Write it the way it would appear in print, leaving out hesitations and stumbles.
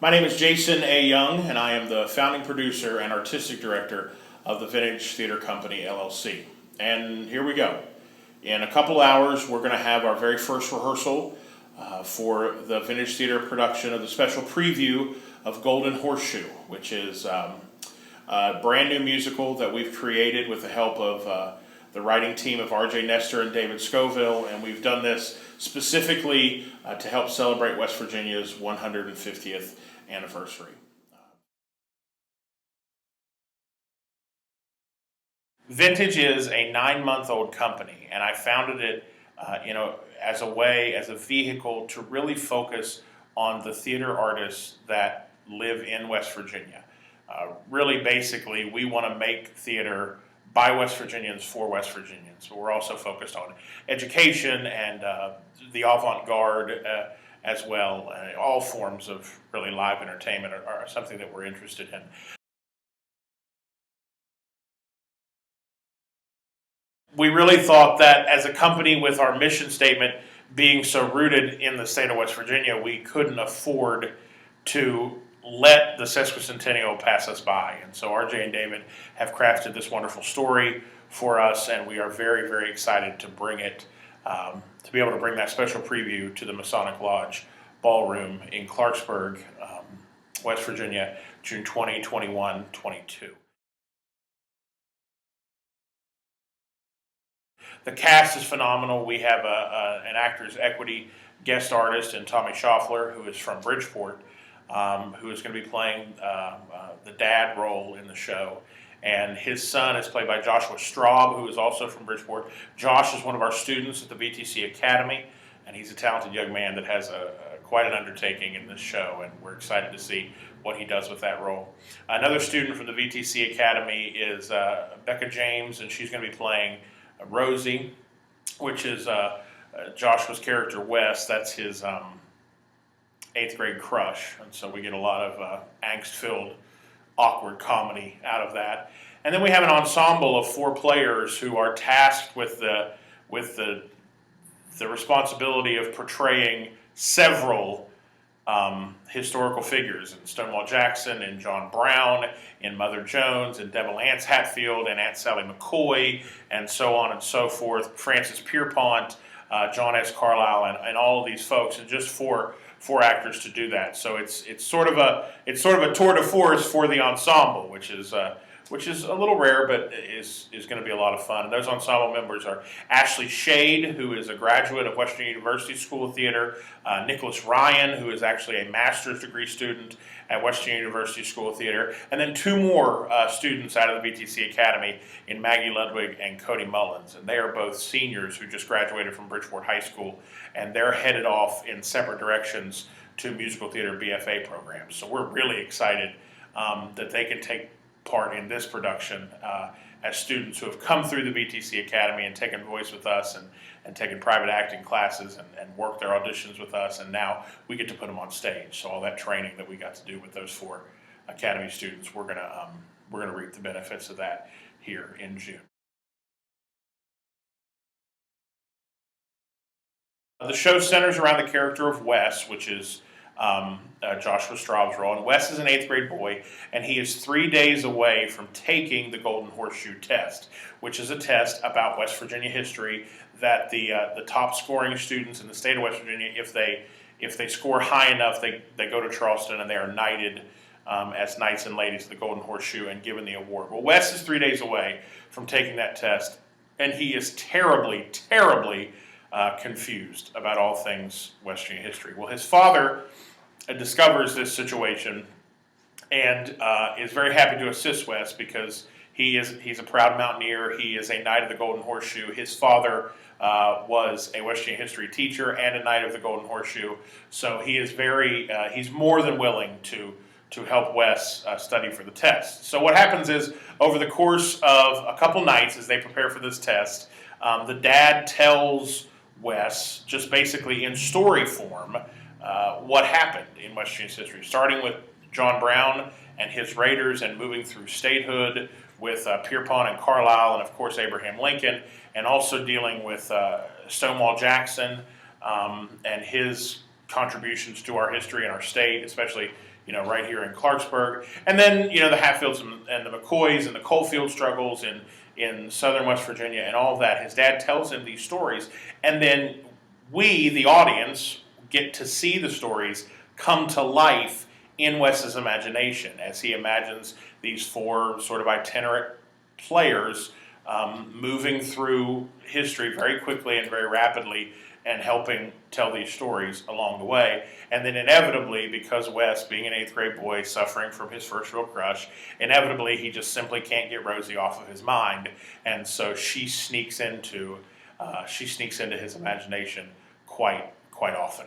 My name is Jason A. Young, and I am the founding producer and artistic director of the Vintage Theater Company, LLC. And here we go. In a couple hours, we're going to have our very first rehearsal for the Vintage Theater production of the special preview of Golden Horseshoe, which is a brand new musical that we've created with the help of the writing team of R.J. Nestor and David Scoville, and we've done this specifically to help celebrate West Virginia's 150th anniversary. Vintage is a 9-month-old company, and I founded it, as a way, as a vehicle to really focus on the theater artists that live in West Virginia. Really, basically, we want to make theater by West Virginians for West Virginians. But we're also focused on education and the avant-garde as well. All forms of really live entertainment are something that we're interested in. We really thought that as a company with our mission statement being so rooted in the state of West Virginia, we couldn't afford to let the sesquicentennial pass us by. And so RJ and David have crafted this wonderful story for us, and we are very, very excited to bring it, to be able to bring that special preview to the Masonic Lodge Ballroom in Clarksburg, West Virginia, June 20, 21, 22. The cast is phenomenal. We have an Actors Equity guest artist in Tommy Schaffler, who is from Bridgeport, who is going to be playing the dad role in the show. And his son is played by Joshua Straub, who is also from Bridgeport. Josh is one of our students at the VTC Academy, and he's a talented young man that has quite an undertaking in this show, and we're excited to see what he does with that role. Another student from the VTC Academy is Becca James, and she's going to be playing Rosie, which is Joshua's character Wes. That's his 8th grade crush, and so we get a lot of angst-filled, awkward comedy out of that. And then we have an ensemble of 4 players who are tasked with the responsibility of portraying several historical figures in Stonewall Jackson, in John Brown, in Mother Jones, in Devil Anse Hatfield, and Aunt Sally McCoy, and so on and so forth. Francis Pierpont, John S. Carlisle, and all of these folks, and just four actors to do that. So it's sort of a tour de force for the ensemble, which is a little rare, but is going to be a lot of fun. And those ensemble members are Ashley Shade, who is a graduate of Western University School of Theater, Nicholas Ryan, who is actually a master's degree student at Western University School of Theater, and then 2 more students out of the VTC Academy in Maggie Ludwig and Cody Mullins. And they are both seniors who just graduated from Bridgeport High School, and they're headed off in separate directions to musical theater BFA programs. So we're really excited that they can take part in this production as students who have come through the VTC Academy and taken voice with us and taken private acting classes and worked their auditions with us, and now we get to put them on stage. So all that training that we got to do with those 4 Academy students, we're gonna reap the benefits of that here in June. The show centers around the character of Wes, which is Joshua Straub's role. And Wes is an 8th grade boy, and he is 3 days away from taking the Golden Horseshoe test, which is a test about West Virginia history that the top scoring students in the state of West Virginia, if they score high enough, they go to Charleston and they are knighted as knights and ladies of the Golden Horseshoe and given the award. Well, Wes is 3 days away from taking that test, and he is terribly, terribly confused about all things West Virginia history. Well, his father discovers this situation and is very happy to assist Wes because he's a proud mountaineer. He is a Knight of the Golden Horseshoe. His father was a West Virginia history teacher and a Knight of the Golden Horseshoe. So he is he's more than willing to help Wes study for the test. So what happens is, over the course of a couple nights as they prepare for this test, the dad tells Wes, just basically in story form, what happened in West Virginia's history, starting with John Brown and his Raiders and moving through statehood with Pierpont and Carlisle and, of course, Abraham Lincoln, and also dealing with Stonewall Jackson and his contributions to our history and our state, especially right here in Clarksburg. And then, the Hatfields and the McCoys and the coalfield struggles in southern West Virginia and all of that. His dad tells him these stories, and then we, the audience, get to see the stories come to life in Wes's imagination as he imagines these four sort of itinerant players moving through history very quickly and very rapidly and helping tell these stories along the way. And then inevitably, because Wes, being an 8th grade boy suffering from his first real crush, inevitably he just simply can't get Rosie off of his mind. And so she sneaks into his imagination quite often.